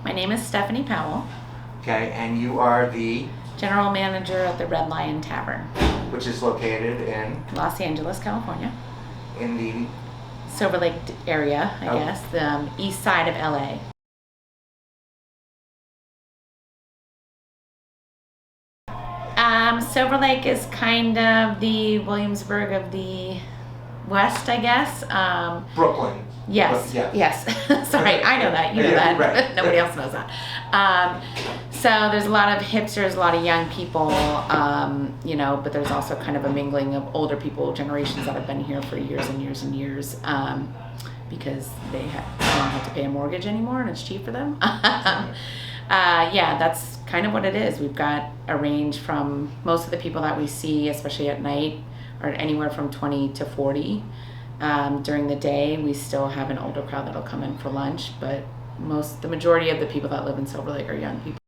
My name is Stephanie Powell, Okay, and you are the, General Manager at the Lion Tavern, which is located Los Angeles, California. in the, Silver Lake area, I Oh. guess, the east side of LA. Silver Lake is kind of the Williamsburg of the West, I guess. Brooklyn. Yes, Yeah. yes. Sorry, I know that. You know Yeah, that. right. Nobody else knows that. So there's a lot of hipsters, a lot of young people, but there's also kind of a mingling of older people, generations that have been here for years and years and years, because they don't have to pay a mortgage anymore and it's cheap for them. That's kind of what it is. We've got a range from most of the people that we see, especially at night, are anywhere from 20 to 40. During the day, we still have an older crowd that'll come in for lunch, but the majority of the people that live in Silver Lake are young people.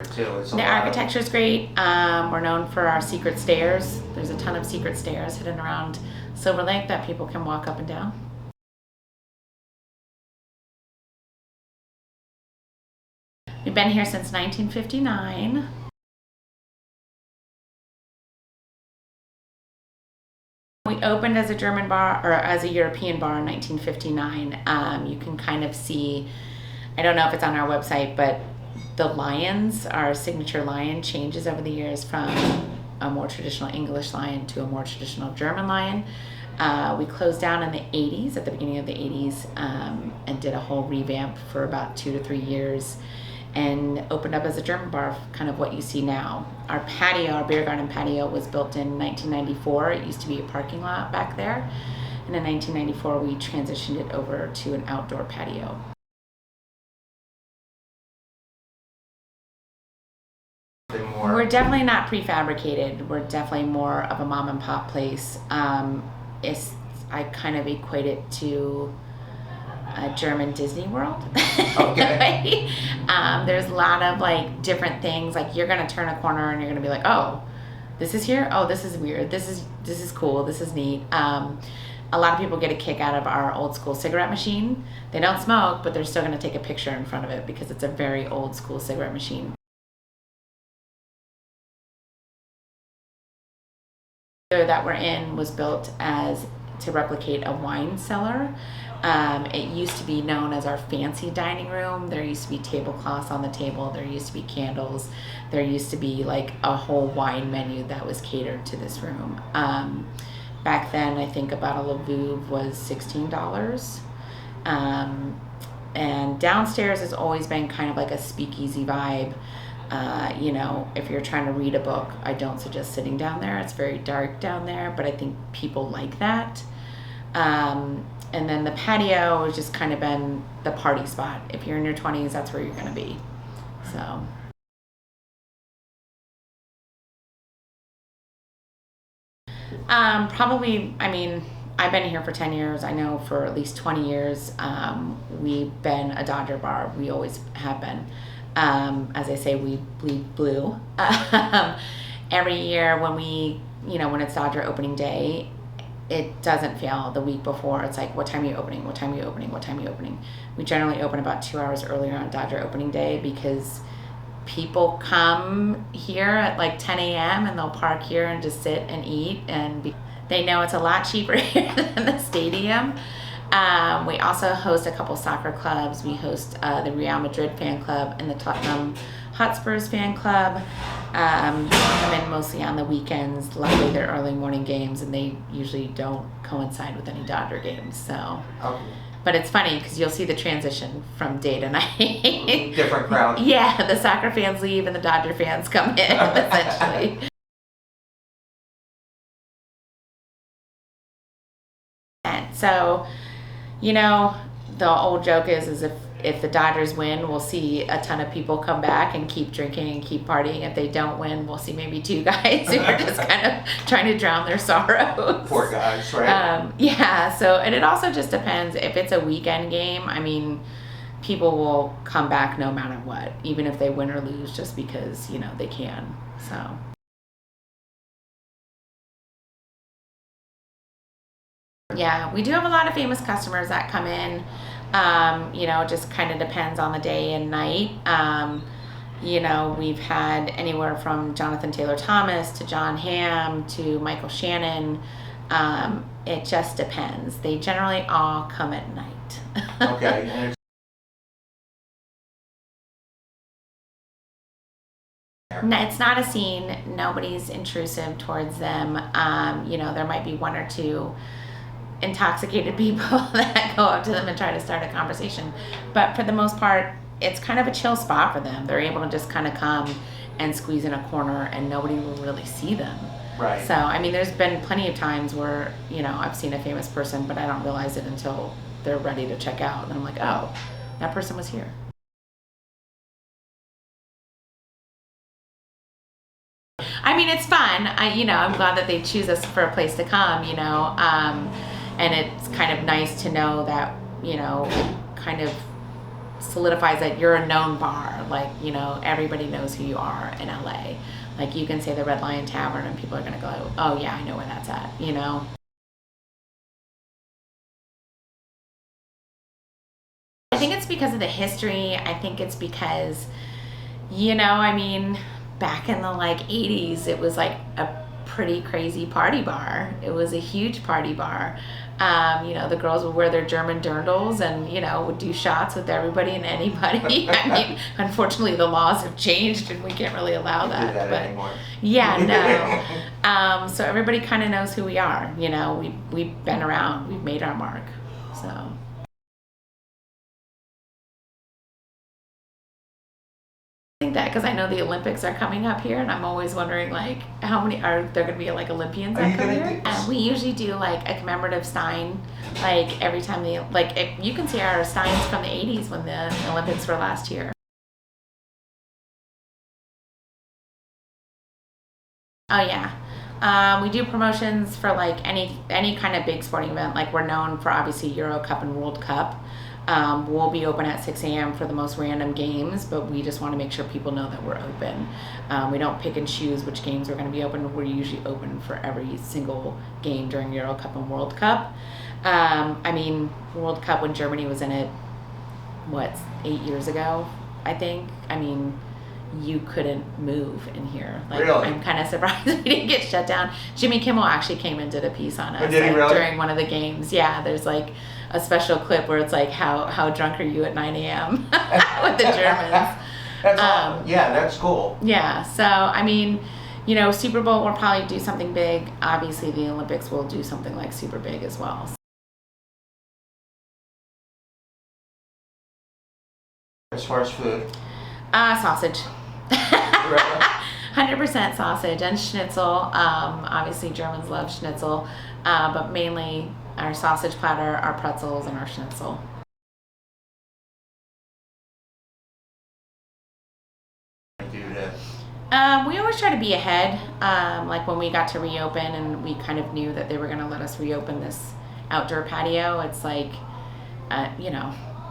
The architecture is great. We're known for our secret stairs. There's a ton of secret stairs hidden around Silver Lake that people can walk up and down. We've been here since 1959. We opened as a German bar, or as a European bar, in 1959. You can kind of see, I don't know if it's on our website, but the lions, our signature lion, changes over the years from a more traditional English lion to a more traditional German lion. We closed down in the 80s, at the beginning of the 80s, and did a whole revamp for about 2 to 3 years, and opened up as a German bar, kind of what you see now. Our patio, our beer garden patio, was built in 1994. It used to be a parking lot back there. And in 1994, we transitioned it over to an outdoor patio. We're definitely not prefabricated. We're definitely more of a mom and pop place. I kind of equate it to a German Disney World. Okay. There's a lot of like different things. Like you're gonna turn a corner and you're gonna be like, oh, this is here. Oh, this is weird. This is cool. This is neat. A lot of people get a kick out of our old school cigarette machine. They don't smoke, but they're still gonna take a picture in front of it because it's a very old school cigarette machine. That we're in was built to replicate a wine cellar. It used to be known as our fancy dining room. There used to be tablecloths on the table. There used to be candles. There used to be like a whole wine menu that was catered to this room. Back then, I think a bottle of Veuve was $16. And downstairs has always been kind of like a speakeasy vibe. If you're trying to read a book, I don't suggest sitting down there. It's very dark down there, but I think people like that. And then the patio has just kind of been the party spot. If you're in your 20s, that's where you're going to be. So. I've been here for 10 years. I know for at least 20 years, we've been a Dodger bar. We always have been. As I say, we bleed blue. Every year when it's Dodger opening day, it doesn't fail. The week before, it's like, what time are you opening? What time are you opening? What time are you opening? We generally open about 2 hours earlier on Dodger opening day because people come here at like 10 a.m. and they'll park here and just sit and eat, and they know it's a lot cheaper here than the stadium. We also host a couple soccer clubs. We host the Real Madrid fan club and the Tottenham Hotspurs fan club. Come in mostly on the weekends. Luckily, they're early morning games, and they usually don't coincide with any Dodger games. So, Okay. But it's funny because you'll see the transition from day to night. Different crowd. Yeah, the soccer fans leave and the Dodger fans come in, essentially. And so, the old joke is if the Dodgers win, we'll see a ton of people come back and keep drinking and keep partying. If they don't win, we'll see maybe 2 guys who are just kind of trying to drown their sorrows. Poor guys, right? So, and it also just depends. If it's a weekend game, people will come back no matter what, even if they win or lose, just because, they can. So. Yeah, we do have a lot of famous customers that come in. It just kind of depends on the day and night. We've had anywhere from Jonathan Taylor Thomas to John Hamm to Michael Shannon. It just depends. They generally all come at night. Okay. And it's not a scene. Nobody's intrusive towards them. There might be one or two intoxicated people that go up to them and try to start a conversation. But for the most part, it's kind of a chill spot for them. They're able to just kind of come and squeeze in a corner and nobody will really see them. Right. So, I mean, there's been plenty of times where, I've seen a famous person, but I don't realize it until they're ready to check out. And I'm like, oh, that person was here. I mean, it's fun. I'm glad that they choose us for a place to come, and it's kind of nice to know that, it kind of solidifies that you're a known bar. Like, everybody knows who you are in LA. Like, you can say the Red Lion Tavern and people are going to go, oh yeah, I know where that's at, I think it's because of the history. I think it's because, back in the 80s, it was like a pretty crazy party bar. It was a huge party bar. The girls would wear their German dirndls and, would do shots with everybody and anybody. I mean, unfortunately, the laws have changed and we can't really allow that. Do that but anymore. Yeah, no. So everybody kind of knows who we are. We've been around. We've made our mark. So. That because I know the Olympics are coming up here and I'm always wondering how many are there going to be Olympians that come here. And we usually do a commemorative stein every time you can see our steins from the 80s when the Olympics were last year. Oh yeah, we do promotions for any kind of big sporting event. We're known for obviously Euro Cup and World Cup. We'll be open at 6 a.m. for the most random games, but we just want to make sure people know that we're open. We don't pick and choose which games we're going to be open. We're usually open for every single game during Euro Cup and World Cup. World Cup when Germany was in it, 8 years ago, I think. You couldn't move in here. Really? I'm kind of surprised we didn't get shut down. Jimmy Kimmel actually came and did a piece on us did he really? during one of the games. Yeah, there's a special clip where it's how drunk are you at 9 a.m. with the Germans. That's awesome. Yeah, that's cool. Yeah, so Super Bowl will probably do something big. Obviously, the Olympics will do something super big as well. As far as food? Sausage. Really? 100% sausage and schnitzel. Obviously, Germans love schnitzel, but mainly our sausage platter, our pretzels, and our schnitzel. We always try to be ahead. When we got to reopen and we kind of knew that they were going to let us reopen this outdoor patio, it's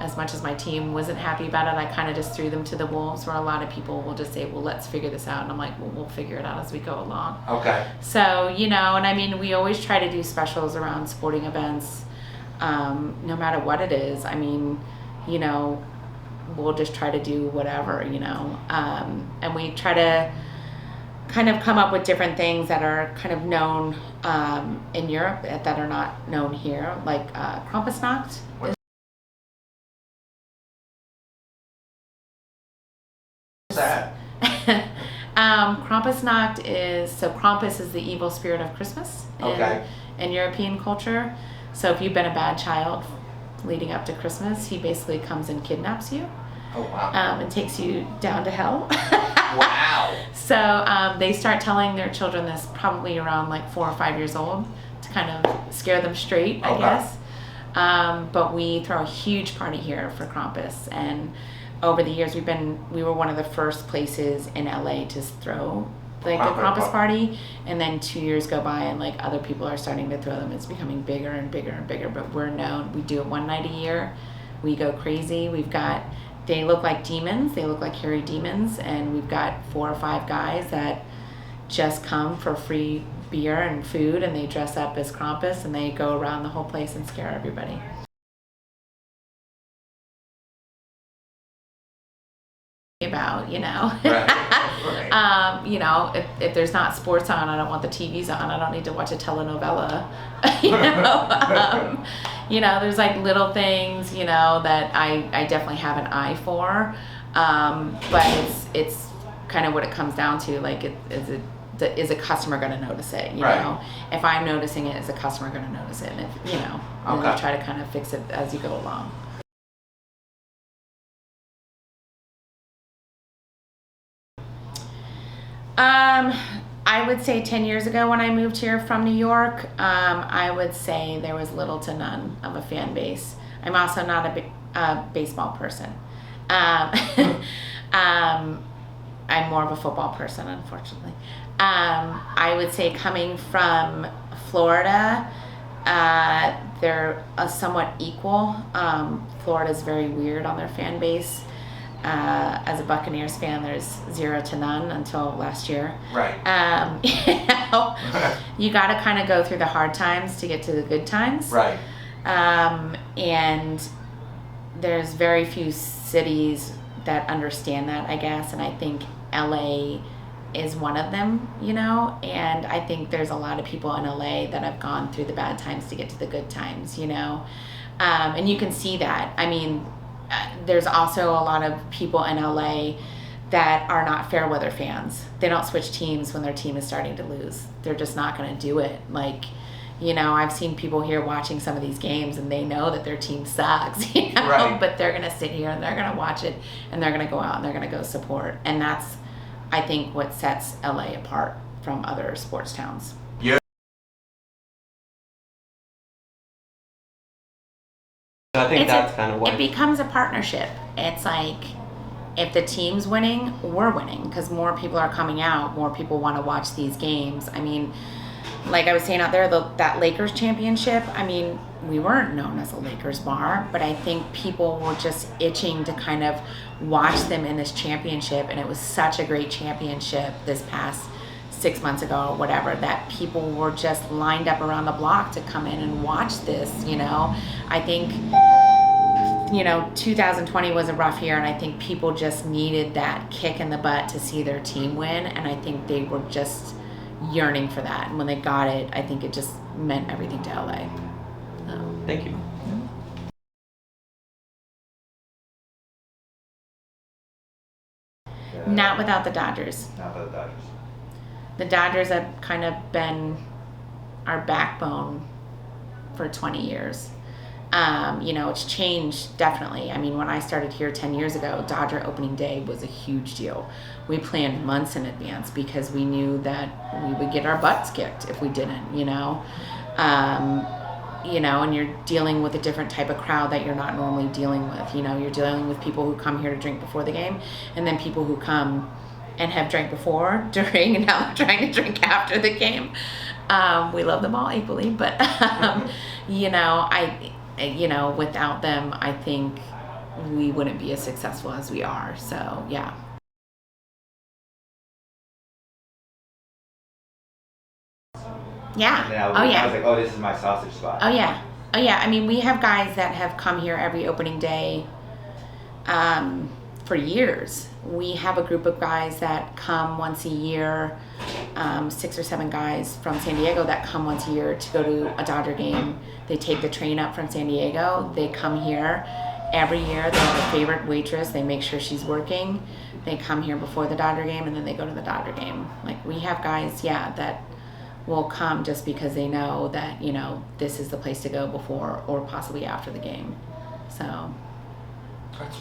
as much as my team wasn't happy about it, I kind of just threw them to the wolves where a lot of people will just say, well, let's figure this out. And I'm like, well, we'll figure it out as we go along. Okay. So, we always try to do specials around sporting events, no matter what it is. We'll just try to do whatever, and we try to kind of come up with different things that are kind of known in Europe that are not known here, like Krampusnacht. That? Krampusnacht Krampus is the evil spirit of Christmas in European culture. So if you've been a bad child leading up to Christmas, he basically comes and kidnaps you. Oh wow! And takes you down to hell. Wow! So they start telling their children this probably around 4 or 5 years old to kind of scare them straight, I guess. But we throw a huge party here for Krampus, and over the years we were one of the first places in LA to throw a Krampus party, and then 2 years go by and other people are starting to throw them. It's becoming bigger and bigger and bigger, but we're known. We do it one night a year. We go crazy. They look like demons. They look like hairy demons, and we've got 4 or 5 guys that just come for free beer and food, and they dress up as Krampus, and they go around the whole place and scare everybody. About, you know. Right. You know, if there's not sports on, I don't want the TVs on. I don't need to watch a telenovela. You know, there's like little things, you know, that I definitely have an eye for. But it's kind of what it comes down to. Like, is a customer going to notice it? You Right. know, if I'm noticing it, is a customer going to notice it? And if, you know, and Okay. you try to kind of fix it as you go along. I would say 10 years ago when I moved here from New York, I would say there was little to none of a fan base. I'm also not a baseball person. I'm more of a football person, unfortunately. I would say coming from Florida, they're somewhat equal. Florida's very weird on their fan base. As a Buccaneers fan, there's 0 to none until last year. Right. You know, you got to kind of go through the hard times to get to the good times. Right. And there's very few cities that understand that, I guess, and I think LA is one of them, you know, and I think there's a lot of people in LA that have gone through the bad times to get to the good times, you know, and you can see that. I mean, there's also a lot of people in LA that are not fair weather fans. They don't switch teams when their team is starting to lose. They're just not going to do it. Like, you know, I've seen people here watching some of these games and they know that their team sucks, you know, Right. but they're going to sit here and they're going to watch it and they're going to go out and they're going to go support. And that's, I think, what sets LA apart from other sports towns. I think that's kind of what it becomes a partnership. It's like, if the team's winning, we're winning because more people are coming out, more people want to watch these games. I mean, like I was saying out there, that Lakers championship, I mean, we weren't known as a Lakers bar, but I think people were just itching to kind of watch them in this championship, and it was such a great championship this past 6 months ago or whatever, that people were just lined up around the block to come in and watch this, you know. I think, you know, 2020 was a rough year, and I think people just needed that kick in the butt to see their team win, and I think they were just yearning for that. And when they got it, I think it just meant everything to LA. Thank you. Not without the Dodgers. Not the Dodgers. The Dodgers have kind of been our backbone for 20 years. You know, it's changed definitely. I mean, when I started here 10 years ago, Dodger opening day was a huge deal. We planned months in advance because we knew that we would get our butts kicked if we didn't, you know. You know, and you're dealing with a different type of crowd that you're not normally dealing with. You know, you're dealing with people who come here to drink before the game, and then people who come and have drank before, during, and now they're trying to drink after the game. We love them all equally, but you know, you know, without them, I think we wouldn't be as successful as we are. So yeah. Yeah. And Oh I yeah. was like, oh, this is my sausage spot. Oh yeah. Oh yeah. I mean, we have guys that have come here every opening day for years. We have a group of guys that come once a year, 6 or 7 guys from San Diego that come once a year to go to a Dodger game. They take the train up from San Diego. They come here every year. They have a favorite waitress. They make sure she's working. They come here before the Dodger game, and then they go to the Dodger game. Like, we have guys, yeah, that will come just because they know that, you know, this is the place to go before or possibly after the game. So That's